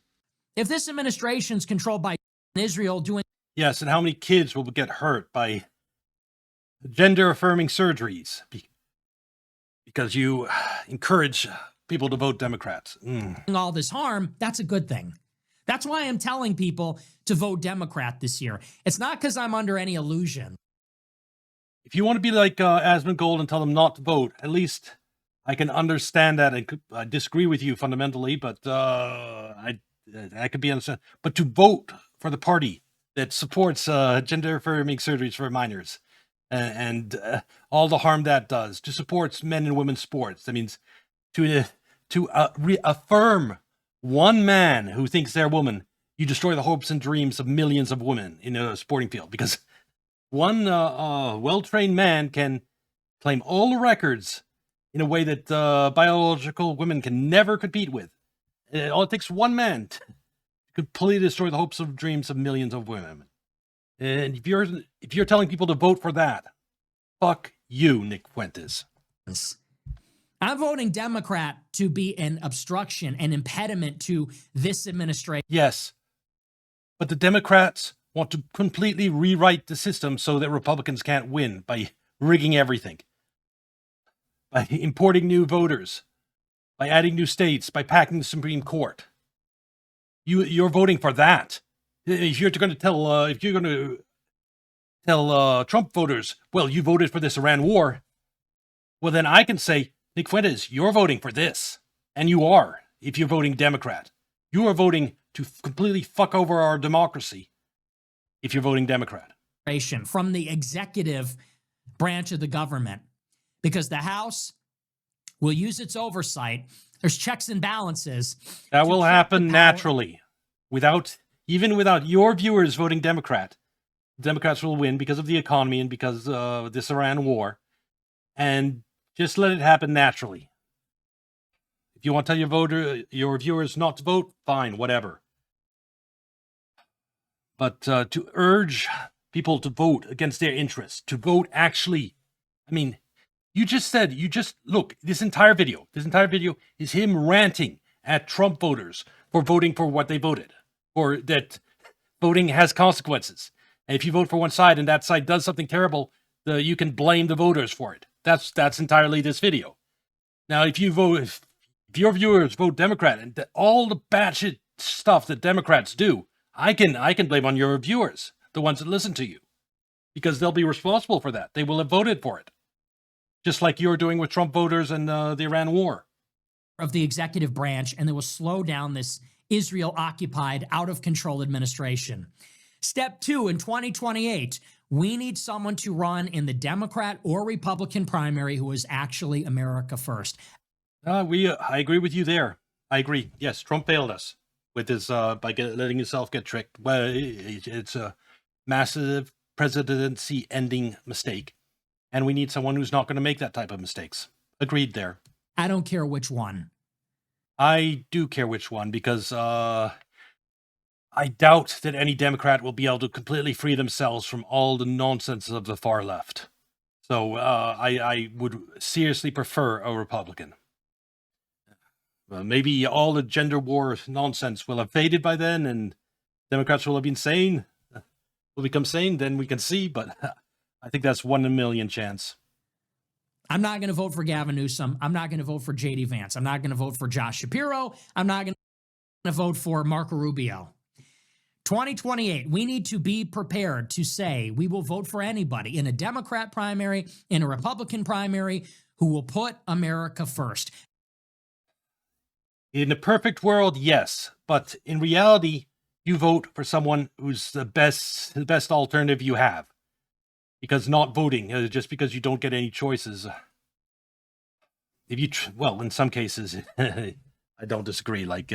If this administration's controlled by Israel doing Yes, and how many kids will get hurt by gender-affirming surgeries because you encourage people to vote Democrats? all this harm, that's a good thing. That's why I'm telling people to vote Democrat this year. It's not because I'm under any illusion. If you want to be like Asmongold and tell them not to vote, at least I can understand that. I disagree with you fundamentally, but I could be understand. But to vote for the party that supports gender-affirming surgeries for minors and all the harm that does, to support men and women's sports, that means to reaffirm one man who thinks they're a woman, you destroy the hopes and dreams of millions of women in a sporting field, because one well-trained man can claim all the records in a way that biological women can never compete with. All it takes one man to completely destroy the hopes and dreams of millions of women. And if you're telling people to vote for that, fuck you, Nick Fuentes. I'm voting Democrat to be an obstruction, an impediment to this administration. Yes, but the Democrats want to completely rewrite the system so that Republicans can't win by rigging everything, by importing new voters, by adding new states, by packing the Supreme Court. You're voting for that. If you're going to tell Trump voters, well, you voted for this Iran war, well, then I can say, Nick Fuentes, you're voting for this. And you are, if you're voting Democrat. You are voting to completely fuck over our democracy if you're voting Democrat. From the executive branch of the government, because the House will use its oversight. There's checks and balances. That will happen naturally. Even without your viewers voting Democrat, Democrats will win because of the economy and because of this Iran war. And just let it happen naturally. If you want to tell your viewers not to vote, fine, whatever. But to urge people to vote against their interests, to vote actually, I mean, look, this entire video is him ranting at Trump voters for voting for what they voted, or that voting has consequences. And if you vote for one side and that side does something terrible, you can blame the voters for it. That's entirely this video. Now, if your viewers vote Democrat and all the batshit stuff that Democrats do, I can blame on your viewers, the ones that listen to you, because they'll be responsible for that. They will have voted for it, just like you're doing with Trump voters and the Iran war. Of the executive branch, and they will slow down this Israel-occupied, out-of-control administration. Step 2, in 2028, we need someone to run in the Democrat or Republican primary who is actually America first. I agree with you there. I agree. Yes, Trump failed us with his by letting himself get tricked. Well, it's a massive presidency-ending mistake, and we need someone who's not going to make that type of mistakes. Agreed there. I don't care which one. I do care which one, because I doubt that any Democrat will be able to completely free themselves from all the nonsense of the far left. So I would seriously prefer a Republican. Maybe all the gender war nonsense will have faded by then, and Democrats will have been sane. Will become sane, then we can see, but I think that's 1 in a million chance. I'm not going to vote for Gavin Newsom. I'm not going to vote for J.D. Vance. I'm not going to vote for Josh Shapiro. I'm not going to vote for Marco Rubio. 2028, we need to be prepared to say we will vote for anybody in a Democrat primary, in a Republican primary, who will put America first. In a perfect world, yes. But in reality, you vote for someone who's the best alternative you have. Because not voting, just because you don't get any choices, if you well, in some cases, I don't disagree. Like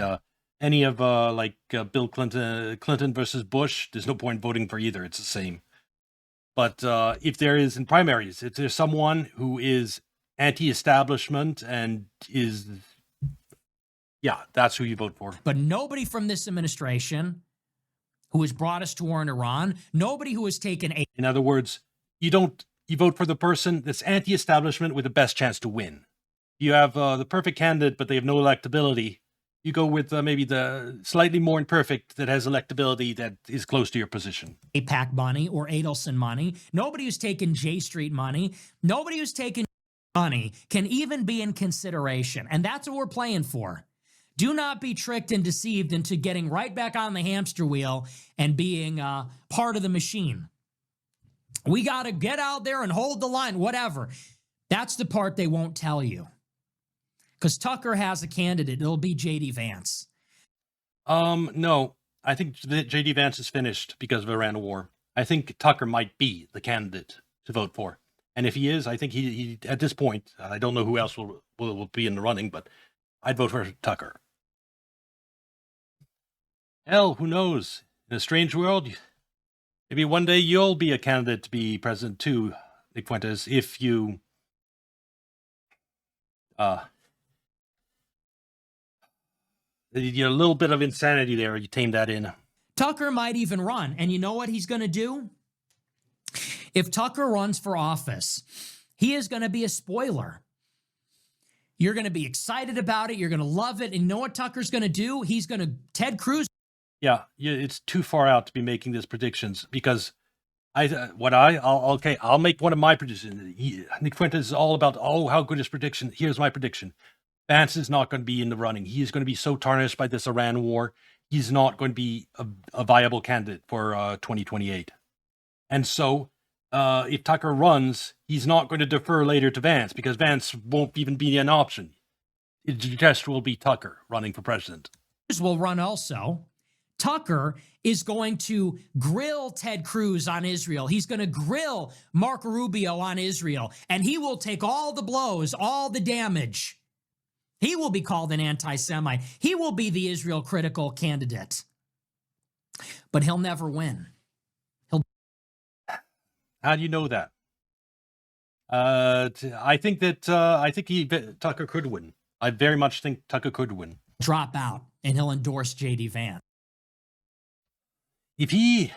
any of Bill Clinton versus Bush, there's no point voting for either. It's the same. But if there is in primaries, if there's someone who is anti-establishment and is, yeah, that's who you vote for. But nobody from this administration who has brought us to war in Iran, nobody who has taken a... In other words, you vote for the person that's anti-establishment with the best chance to win. You have the perfect candidate, but they have no electability. You go with maybe the slightly more imperfect that has electability that is close to your position. AIPAC money or Adelson money. Nobody who's taken J Street money. Nobody who's taken money can even be in consideration. And that's what we're playing for. Do not be tricked and deceived into getting right back on the hamster wheel and being part of the machine. We got to get out there and hold the line, whatever. That's the part they won't tell you. Because Tucker has a candidate. It'll be J.D. Vance. No. I think J.D. Vance is finished because of Iran war. I think Tucker might be the candidate to vote for. And if he is, I think he at this point, I don't know who else will be in the running, but I'd vote for Tucker. Hell, who knows? In a strange world, maybe one day you'll be a candidate to be president too, Nick Fuentes, if you... You're a little bit of insanity there. You tame that in. Tucker might even run. And you know what he's going to do? If Tucker runs for office, he is going to be a spoiler. You're going to be excited about it. You're going to love it. And you know what Tucker's going to do? He's going to Ted Cruz. Yeah, it's too far out to be making these predictions because I'll make one of my predictions. Nick Fuentes is all about, how good is prediction. Here's my prediction. Vance is not going to be in the running. He is going to be so tarnished by this Iran war. He's not going to be a viable candidate for 2028. And so if Tucker runs, he's not going to defer later to Vance because Vance won't even be an option. It just will be Tucker running for president. Will run also. Tucker is going to grill Ted Cruz on Israel. He's going to grill Marco Rubio on Israel. And he will take all the blows, all the damage. He will be called an anti-Semite. He will be the Israel critical candidate. But he'll never win. How do you know that? I think Tucker could win. I very much think Tucker could win. Drop out and he'll endorse J.D. Vance. If he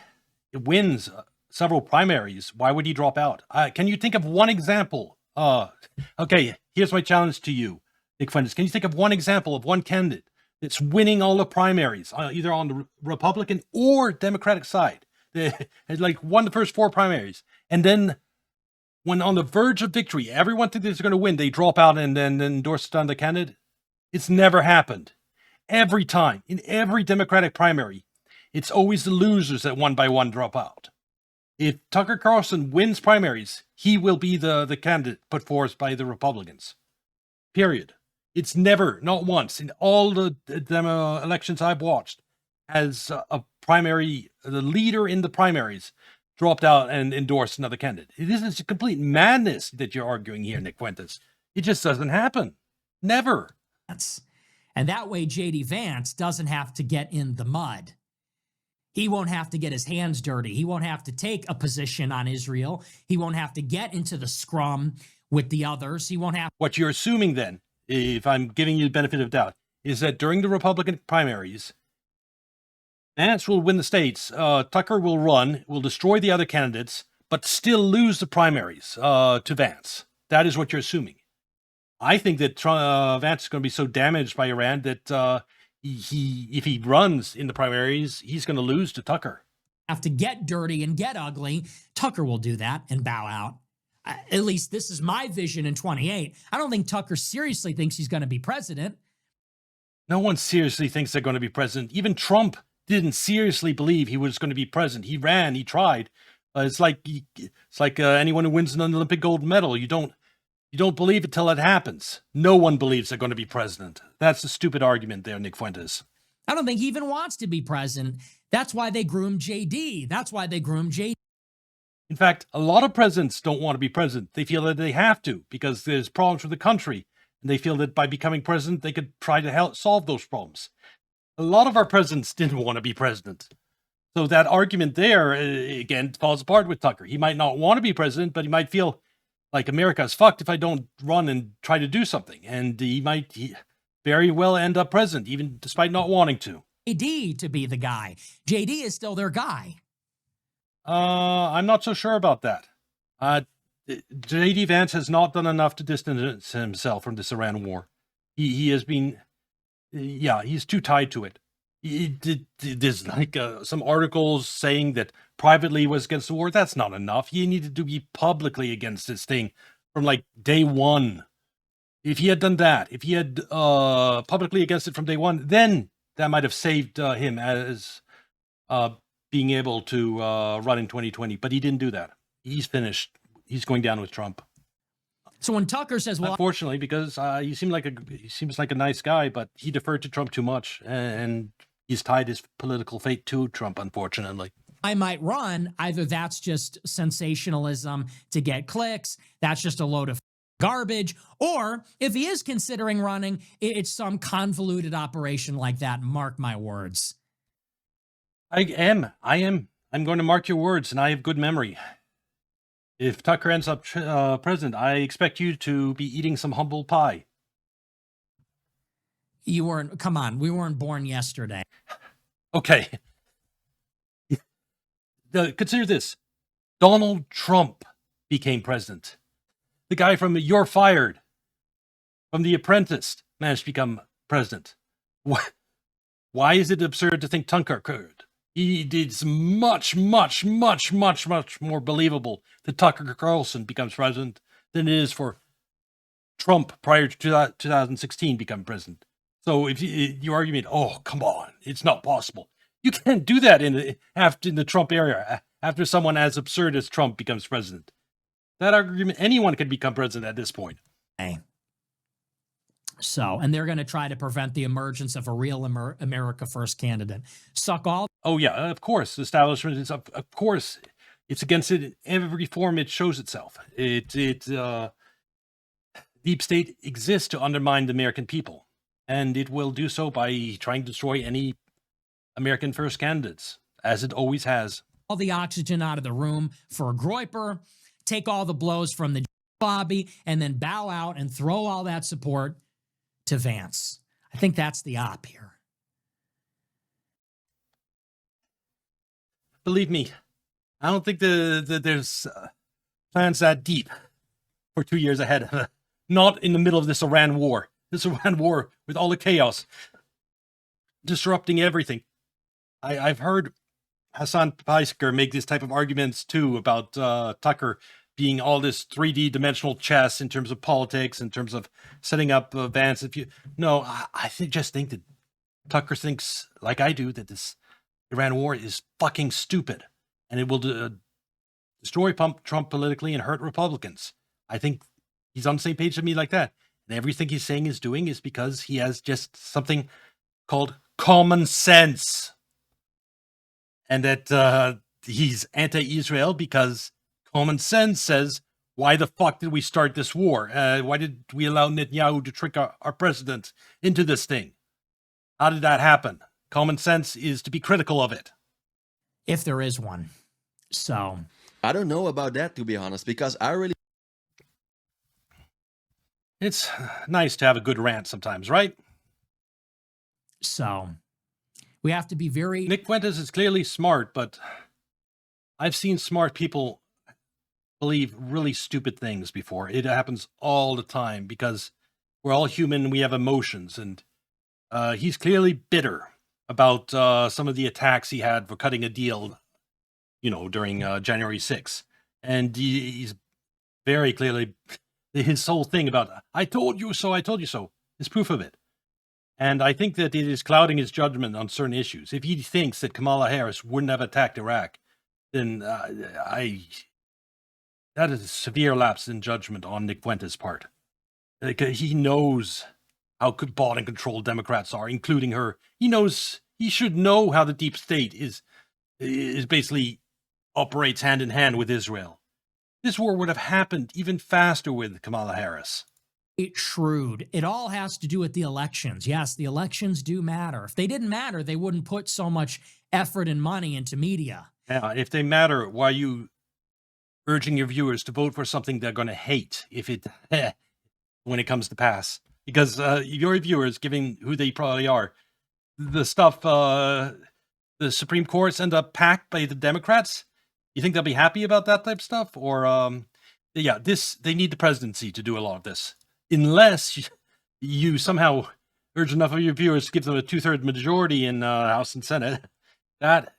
wins several primaries, why would he drop out? Can you think of one example? Okay, here's my challenge to you, Nick Fuentes. Can you think of one example of one candidate that's winning all the primaries, either on the Republican or Democratic side? Like won the first 4 primaries. And then when on the verge of victory, everyone thinks they're going to win, they drop out and then endorse on the candidate. It's never happened. Every time, in every Democratic primary, it's always the losers that one by one drop out. If Tucker Carlson wins primaries, he will be the candidate put forth by the Republicans. Period. It's never, not once, in all the elections I've watched, has a primary, the leader in the primaries, dropped out and endorsed another candidate. This is a complete madness that you're arguing here, Nick Fuentes. It just doesn't happen. Never. And that way, J.D. Vance doesn't have to get in the mud. He won't have to get his hands dirty. He won't have to take a position on Israel. He won't have to get into the scrum with the others. He won't have... What you're assuming then, if I'm giving you the benefit of doubt, is that during the Republican primaries, Vance will win the states, Tucker will run, will destroy the other candidates, but still lose the primaries to Vance. That is what you're assuming. I think that Vance is going to be so damaged by Iran that if he runs in the primaries, he's going to lose to Tucker. Have to get dirty and get ugly. Tucker will do that and bow out. At least this is my vision in 28. I don't think Tucker seriously thinks he's going to be president. No one seriously thinks they're going to be president. Even Trump didn't seriously believe he was going to be president. He ran, he tried. It's like anyone who wins an Olympic gold medal. You don't believe it till it happens. No one believes they're going to be president. That's a stupid argument there, Nick Fuentes. I don't think he even wants to be president. That's why they groomed JD. That's why they groomed JD. In fact, a lot of presidents don't want to be president. They feel that they have to because there's problems with the country. And they feel that by becoming president, they could try to help solve those problems. A lot of our presidents didn't want to be president. So that argument there, again, falls apart with Tucker. He might not want to be president, but he might feel like America's fucked if I don't run and try to do something. And he might very well end up president, even despite not wanting to. JD to be the guy. JD is still their guy. I'm not so sure about that. JD Vance has not done enough to distance himself from this Iran war. He has been, he's too tied to it. There's like some articles saying that privately he was against the war. That's not enough. He needed to be publicly against this thing from like day one. If he had done that, if he had publicly against it from day one, then that might have saved him as being able to run in 2020. But he didn't do that. He's finished. He's going down with Trump. So when Tucker says, well, unfortunately, because he seems like a nice guy, but he deferred to Trump too much, and he's tied his political fate to Trump, unfortunately. I might run, either that's just sensationalism to get clicks, that's just a load of garbage, or if he is considering running, it's some convoluted operation like that. Mark my words. I am. I'm going to mark your words, and I have good memory. If Tucker ends up president, I expect you to be eating some humble pie. You weren't, come on, we weren't born yesterday. Okay. Consider this. Donald Trump became president. The guy from You're Fired, from The Apprentice, managed to become president. Why is it absurd to think Tucker could? He did much more believable that Tucker Carlson becomes president than it is for Trump prior to 2016 become president. So if your argument, oh, come on, it's not possible. You can't do that in the Trump era after someone as absurd as Trump becomes president. That argument, anyone could become president at this point. Hey. So, and they're going to try to prevent the emergence of a real America First candidate. Suck all. Oh, yeah, of course. The establishment is, of course, it's against it in every form it shows itself. Deep state exists to undermine the American people, and it will do so by trying to destroy any American First candidates, as it always has. All the oxygen out of the room for Groyper, take all the blows from the lobby, and then bow out and throw all that support to Vance. I think that's the op here. Believe me, I don't think there's plans that deep for 2 years ahead. Not in the middle of this Iran war. This Iran war with all the chaos, disrupting everything. I've heard Hassan Paisker make this type of arguments too about Tucker being all this 3D dimensional chess in terms of politics, in terms of setting up Vance. I just think that Tucker thinks, like I do, that this Iran war is fucking stupid, and it will destroy Trump politically and hurt Republicans. I think he's on the same page with me like that. And everything he's saying is doing is because he has just something called common sense. And that he's anti-Israel because common sense says, why the fuck did we start this war? Why did we allow Netanyahu to trick our president into this thing? How did that happen? Common sense is to be critical of it. If there is one. So. I don't know about that, to be honest, because I really... It's nice to have a good rant sometimes, right? So. We have to be very... Nick Fuentes is clearly smart, but I've seen smart people believe really stupid things before. It happens all the time because we're all human and we have emotions. And he's clearly bitter about some of the attacks he had for cutting a deal, during January 6th. And he's very clearly, his whole thing about, I told you so, is proof of it. And I think that it is clouding his judgment on certain issues. If he thinks that Kamala Harris wouldn't have attacked Iraq, then that is a severe lapse in judgment on Nick Fuentes' part. He knows how bought and controlled Democrats are, including her. He should know how the deep state is basically operates hand in hand with Israel. This war would have happened even faster with Kamala Harris. shrewd. It all has to do with the elections. Yes, the elections do matter. If they didn't matter, they wouldn't put so much effort and money into media. Yeah, if they matter, why are you urging your viewers to vote for something they're going to hate if it when it comes to pass? Because your viewers, given who they probably are, the stuff the Supreme Court's end up packed by the Democrats, you think they'll be happy about that type of stuff? Or yeah, they need the presidency to do a lot of this. Unless you somehow urge enough of your viewers to give them a 2/3 majority in House and Senate, that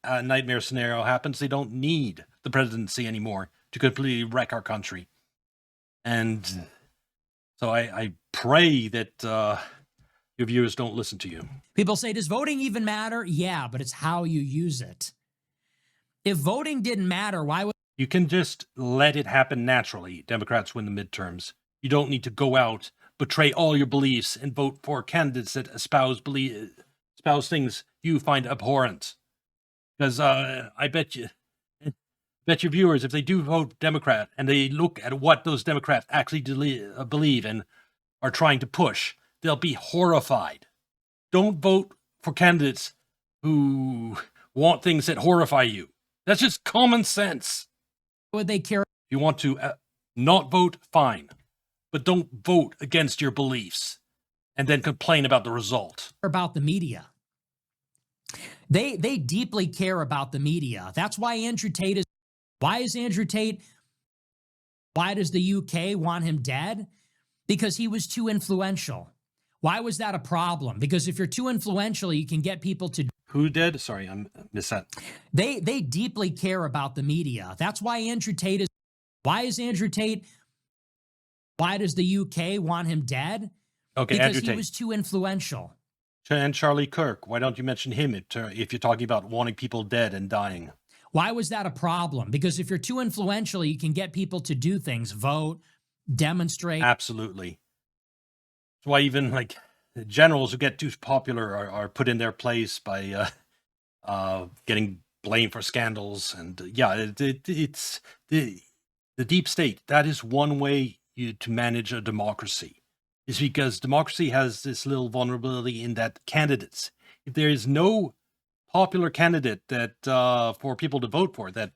nightmare scenario happens. They don't need the presidency anymore to completely wreck our country. And so I pray that your viewers don't listen to you. People say, does voting even matter? Yeah, but it's how you use it. If voting didn't matter, why would You can just let it happen naturally. Democrats win the midterms. You don't need to go out, betray all your beliefs, and vote for candidates that espouse things you find abhorrent. Because I bet your viewers, if they do vote Democrat and they look at what those Democrats actually believe and are trying to push, they'll be horrified. Don't vote for candidates who want things that horrify you. That's just common sense. would they care If you want to not vote, fine. But don't vote against your beliefs and then complain about the result. about the media? They deeply care about the media. That's why Andrew Tate is. Why is Andrew Tate? Why does the UK want him dead? Because he was too influential. Why was that a problem? Because if you're too influential, you can get people to. Who did? Sorry, I missed that. They deeply care about the media. That's why Andrew Tate is. Why is Andrew Tate? Why does the UK want him dead? Okay, Because Andrew he Tate. was too influential. And Charlie Kirk. Why don't you mention him if you're talking about wanting people dead and dying? Why was that a problem? Because if you're too influential, you can get people to do things, vote, demonstrate. Absolutely. That's why even like generals who get too popular are put in their place by getting blamed for scandals. And it's the deep state. That is one way to manage a democracy. Is because democracy has this little vulnerability in that candidates, if there is no popular candidate that for people to vote for that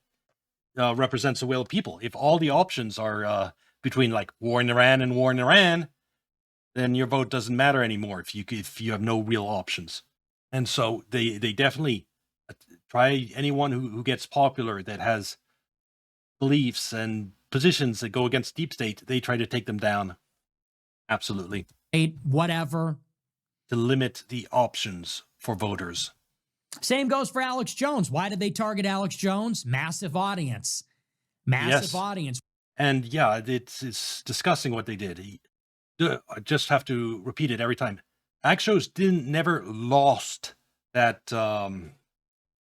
represents the will of people, if all the options are between like war in Iran and war in Iran, then your vote doesn't matter anymore if you have no real options. And so they definitely try anyone who gets popular that has beliefs and positions that go against deep state. They try to take them down. Absolutely. Whatever. To limit the options for voters. Same goes for Alex Jones. Why did they target Alex Jones? Massive audience. Massive audience. And yeah, it's disgusting what they did. I just have to repeat it every time. Alex Jones never lost that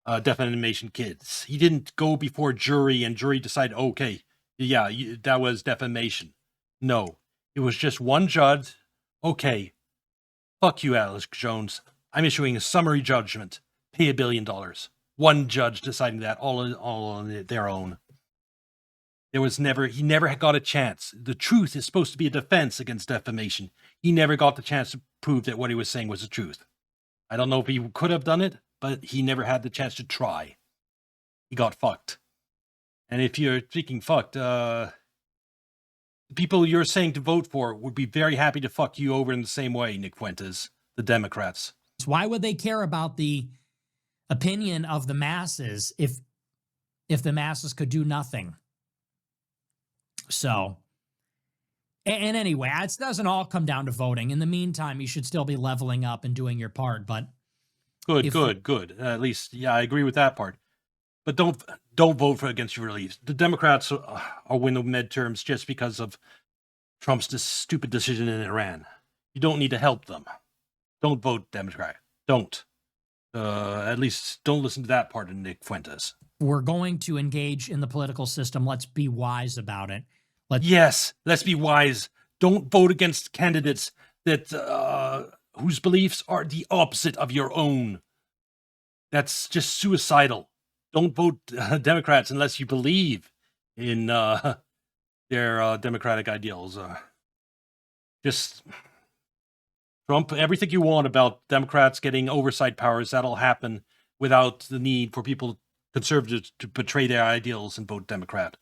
defamation kids. He didn't go before jury and jury decide, okay, yeah, that was defamation. No, it was just one judge. Okay, fuck you, Alex Jones. I'm issuing a summary judgment. Pay $1 billion. One judge deciding that all on their own. He never got a chance. The truth is supposed to be a defense against defamation. He never got the chance to prove that what he was saying was the truth. I don't know if he could have done it, but he never had the chance to try. He got fucked. And if you're speaking fucked, the people you're saying to vote for would be very happy to fuck you over in the same way, Nick Fuentes, the Democrats. Why would they care about the opinion of the masses if the masses could do nothing? So, and anyway, it doesn't all come down to voting. In the meantime, you should still be leveling up and doing your part. But good. At least, yeah, I agree with that part. But don't vote for against your beliefs. The Democrats are win the midterms just because of Trump's stupid decision in Iran. You don't need to help them. Don't vote Democrat. Don't. At least don't listen to that part of Nick Fuentes. We're going to engage in the political system. Let's be wise about it. Yes, let's be wise. Don't vote against candidates that whose beliefs are the opposite of your own. That's just suicidal. Don't vote Democrats unless you believe in their democratic ideals. just Trump, everything you want about Democrats getting oversight powers, that'll happen without the need for people, conservatives, to betray their ideals and vote Democrat.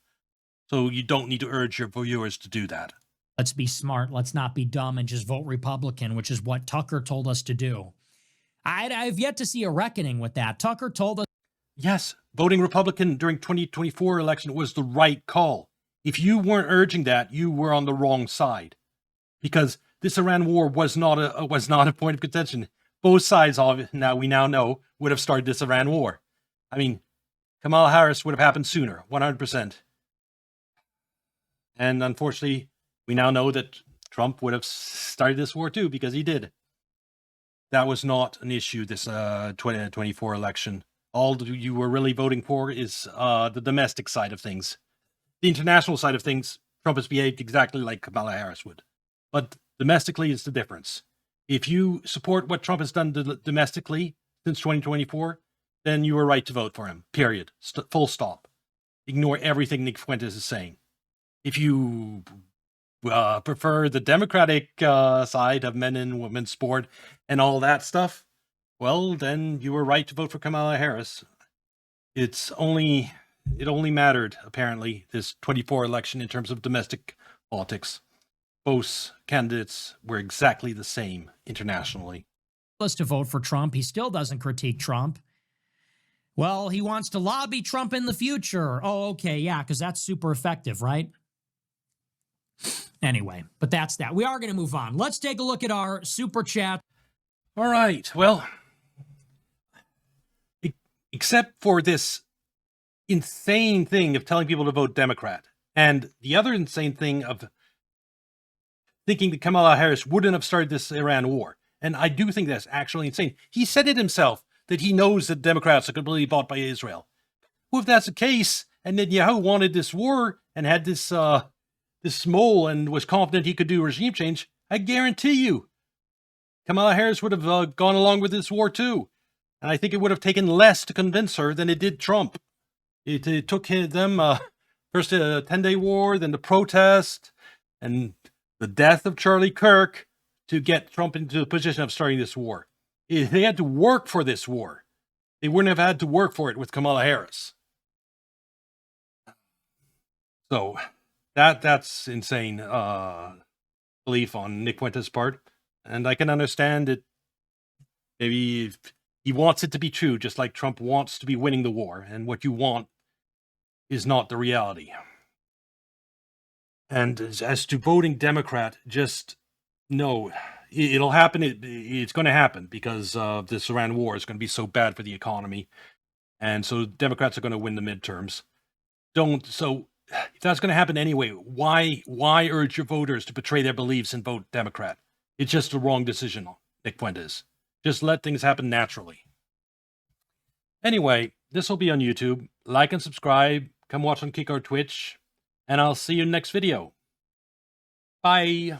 So you don't need to urge your viewers to do that. Let's be smart. Let's not be dumb and just vote Republican, which is what Tucker told us to do. I've yet to see a reckoning with that. Tucker told us. Yes, voting Republican during 2024 election was the right call. If you weren't urging that, you were on the wrong side, because this Iran war was not a point of contention. Both sides of it, we now know, would have started this Iran war. I mean, Kamala Harris would have happened sooner, 100%. And unfortunately, we now know that Trump would have started this war too, because he did. That was not an issue, this 2024 election. All you were really voting for is the domestic side of things. The international side of things, Trump has behaved exactly like Kamala Harris would. But domestically is the difference. If you support what Trump has done domestically since 2024, then you were right to vote for him, period. Full stop. Ignore everything Nick Fuentes is saying. If you prefer the Democratic side of men and women's sport and all that stuff, well, then you were right to vote for Kamala Harris. It only mattered, apparently, this 24 election in terms of domestic politics. Both candidates were exactly the same internationally. Us to vote for Trump. He still doesn't critique Trump. Well, he wants to lobby Trump in the future. Oh, okay, yeah, because that's super effective, right? Anyway, but that's that. We are going to move on. Let's take a look at our super chat. All right, well, except for this insane thing of telling people to vote Democrat, and the other insane thing of thinking that Kamala Harris wouldn't have started this Iran war. And I do think that's actually insane. He said it himself, that he knows that Democrats are completely bought by Israel. Well, if that's the case, and Netanyahu wanted this war and had this mole and was confident he could do regime change, I guarantee you, Kamala Harris would have gone along with this war too. And I think it would have taken less to convince her than it did Trump. It took them first a 10-day war, then the protest, and the death of Charlie Kirk to get Trump into the position of starting this war. They had to work for this war. They wouldn't have had to work for it with Kamala Harris. So that's insane belief on Nick Fuentes' part. And I can understand it. Maybe he wants it to be true, just like Trump wants to be winning the war. And what you want is not the reality. And as to voting Democrat, just no, it'll happen. It's going to happen because this Iran war is going to be so bad for the economy. And so Democrats are going to win the midterms. So if that's going to happen anyway, why urge your voters to betray their beliefs and vote Democrat? It's just a wrong decision, Nick Fuentes. Just let things happen naturally. Anyway, this will be on YouTube. Like and subscribe. Come watch on Kick or Twitch. And I'll see you in the next video. Bye.